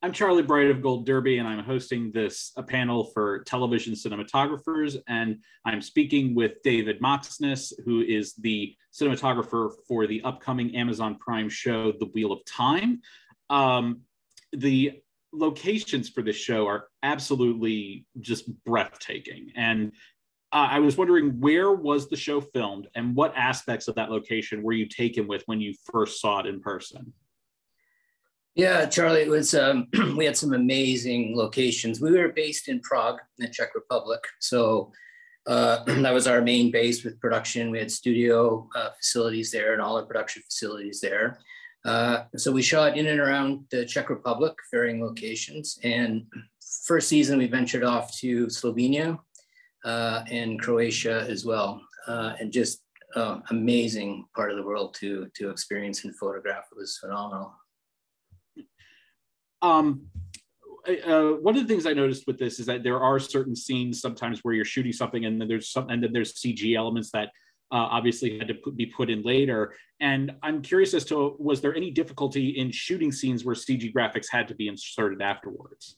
I'm Charlie Bright of Gold Derby, and I'm hosting a panel for television cinematographers. And I'm speaking with David Moxness, who is the cinematographer for the upcoming Amazon Prime show, The Wheel of Time. The locations for this show are absolutely just breathtaking. And I was wondering, where was the show filmed, and what aspects of that location were you taken with when you first saw it in person? Yeah, Charlie, it was, we had some amazing locations. We were based in Prague, in the Czech Republic. So that was our main base with production. We had studio facilities there and all our production facilities there. So we shot in and around the Czech Republic, varying locations. And first season, we ventured off to Slovenia and Croatia as well. And just amazing part of the world to experience and photograph. It was phenomenal. One of the things I noticed with this is that there are certain scenes sometimes where you're shooting something and then there's CG elements that obviously had to be put in later. And I'm curious as to, was there any difficulty in shooting scenes where CG graphics had to be inserted afterwards?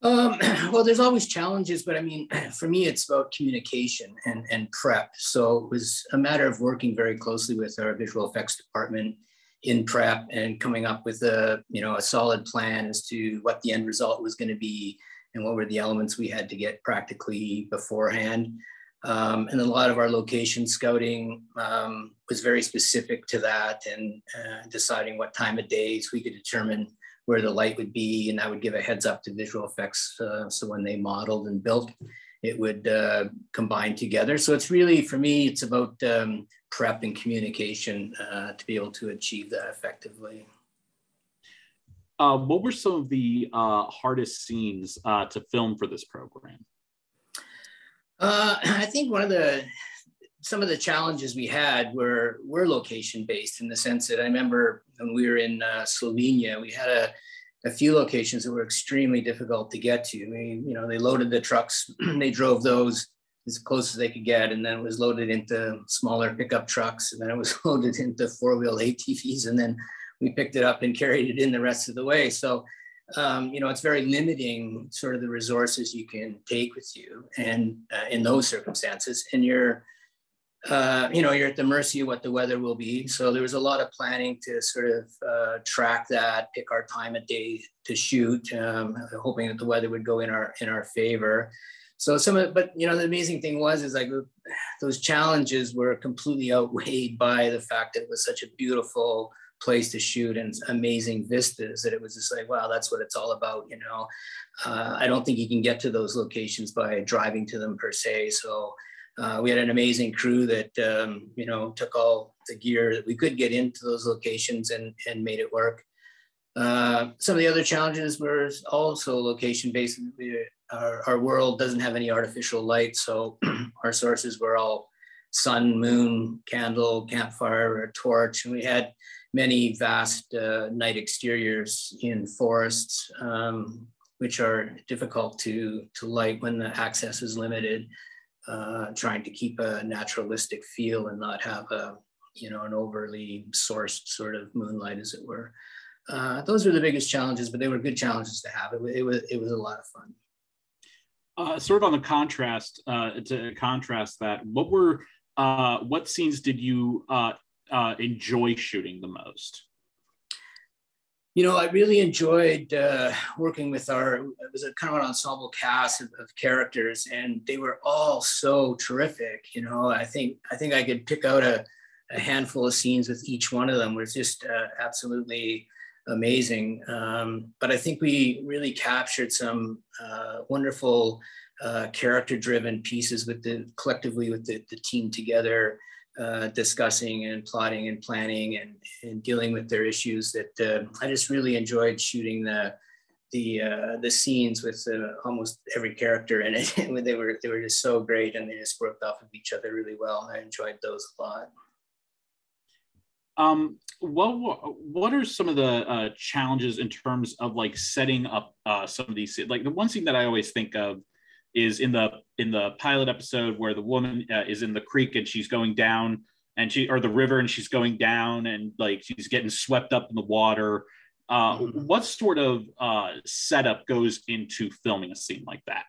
Well, there's always challenges, but I mean, for me, it's about communication and prep. So it was a matter of working very closely with our visual effects department in prep and coming up with a solid plan as to what the end result was going to be and what were the elements we had to get practically beforehand. And a lot of our location scouting was very specific to that, and deciding what time of day so we could determine where the light would be, and that would give a heads up to visual effects. So when they modeled and built, it would combine together. So it's really, for me, it's about prep and communication to be able to achieve that effectively. What were some of the hardest scenes to film for this program? I think some of the challenges we had were location based, in the sense that I remember when we were in Slovenia, we had a few locations that were extremely difficult to get to. I mean, they loaded the trucks, they drove those as close as they could get, and then it was loaded into smaller pickup trucks, and then it was loaded into four-wheel ATVs, and then we picked it up and carried it in the rest of the way. So, it's very limiting, sort of the resources you can take with you, and in those circumstances, and you're at the mercy of what the weather will be. So there was a lot of planning to sort of track that, pick our time of day to shoot, hoping that the weather would go in our favor. So but the amazing thing is like those challenges were completely outweighed by the fact that it was such a beautiful place to shoot and amazing vistas, that it was just like, wow, that's what it's all about. I don't think you can get to those locations by driving to them per se. So we had an amazing crew that, took all the gear that we could get into those locations and made it work. Some of the other challenges were also location-based. Our world doesn't have any artificial light, so our sources were all sun, moon, candle, campfire, or torch, and we had many vast night exteriors in forests, which are difficult to light when the access is limited. Trying to keep a naturalistic feel and not have an overly sourced sort of moonlight, as it were. Those were the biggest challenges, but they were good challenges to have. It was a lot of fun. Sort of on the contrast, to contrast that, what scenes did you enjoy shooting the most? I really enjoyed working with it was a kind of an ensemble cast of characters, and they were all so terrific. I think I could pick out a handful of scenes with each one of them. It was just absolutely amazing. But I think we really captured some wonderful character-driven pieces collectively with the team together, discussing and plotting and planning and dealing with their issues. That I just really enjoyed shooting the scenes with almost every character in it. They were just so great, and they just worked off of each other really well. I enjoyed those a lot. What are some of the challenges in terms of like setting up some of these? Like the one scene that I always think of is in the pilot episode where the woman is in the creek and she's going down, or the river, and she's going down, and like she's getting swept up in the water, What sort of setup goes into filming a scene like that?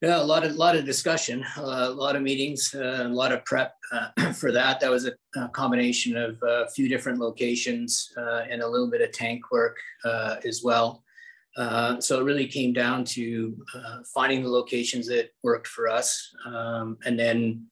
Yeah, a lot of discussion, a lot of meetings, a lot of prep for that. That was a combination of a few different locations and a little bit of tank work as well. So it really came down to finding the locations that worked for us, and then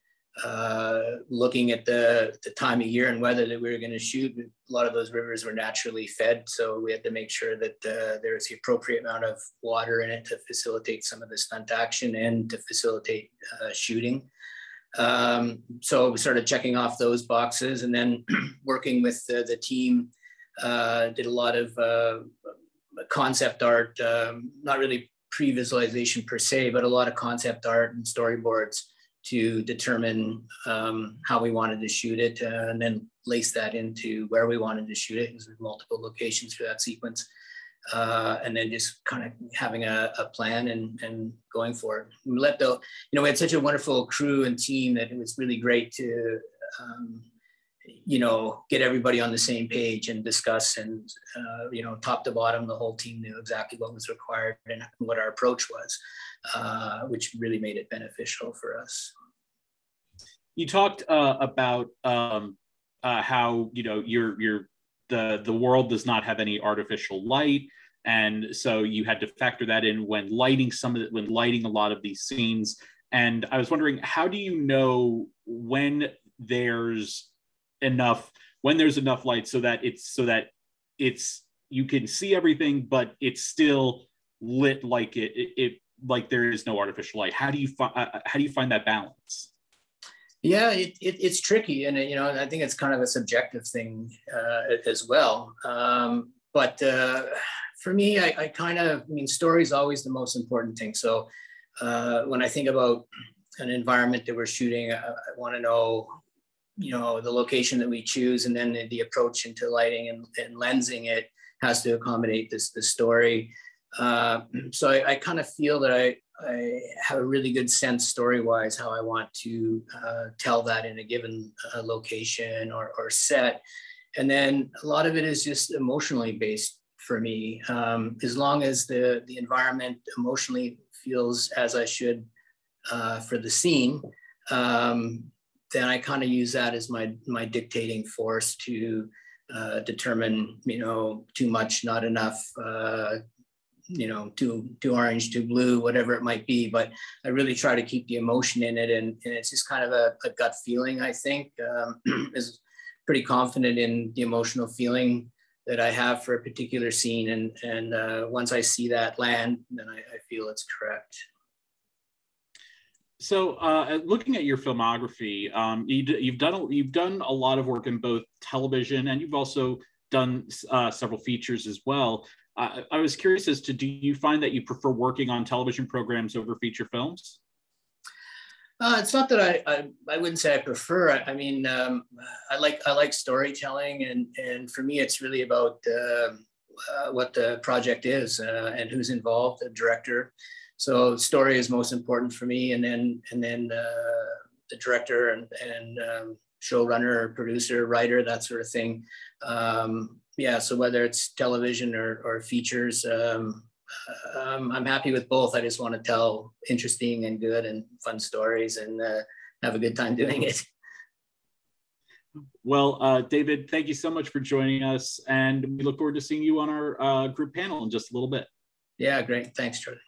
looking at the time of year and weather that we were going to shoot. A lot of those rivers were naturally fed, so we had to make sure that there was the appropriate amount of water in it to facilitate some of the stunt action and to facilitate shooting. So we started checking off those boxes, and then working with the team, did a lot of concept art, not really pre-visualization per se, but a lot of concept art and storyboards to determine how we wanted to shoot it, and then lace that into where we wanted to shoot it, because there's multiple locations for that sequence. And then just kind of having a plan and going for it. We had such a wonderful crew and team that it was really great to, get everybody on the same page and discuss, and, top to bottom, the whole team knew exactly what was required and what our approach was, which really made it beneficial for us. You talked about how, the world does not have any artificial light. And so you had to factor that in when lighting a lot of these scenes. And I was wondering, how do you know when there's enough light so that it's you can see everything, but it's still lit like like there is no artificial light? How do you find that balance? Yeah, it's tricky, and I think it's kind of a subjective thing as well. But for me, story is always the most important thing. So when I think about an environment that we're shooting, I want to know, the location that we choose, and then the approach into lighting and lensing it has to accommodate the story. So I kind of feel that I have a really good sense story-wise how I want to tell that in a given location or set. And then a lot of it is just emotionally based for me. As long as the environment emotionally feels as I should for the scene, then I kind of use that as my dictating force to determine, too much, not enough, too orange, too blue, whatever it might be. But I really try to keep the emotion in it, and it's just kind of a gut feeling, I think. Is pretty confident in the emotional feeling that I have for a particular scene, and once I see that land, then I feel it's correct. So, looking at your filmography, you've done a lot of work in both television, and you've also done several features as well. I was curious as to, do you find that you prefer working on television programs over feature films? It's not that I wouldn't say I prefer. I mean, I like storytelling, and for me, it's really about what the project is and who's involved, the director. So story is most important for me, and then the director and showrunner, producer, writer, that sort of thing. So whether it's television or features, I'm happy with both. I just want to tell interesting and good and fun stories, and have a good time doing it. Well, David, thank you so much for joining us, and we look forward to seeing you on our group panel in just a little bit. Yeah, great. Thanks, Charlie.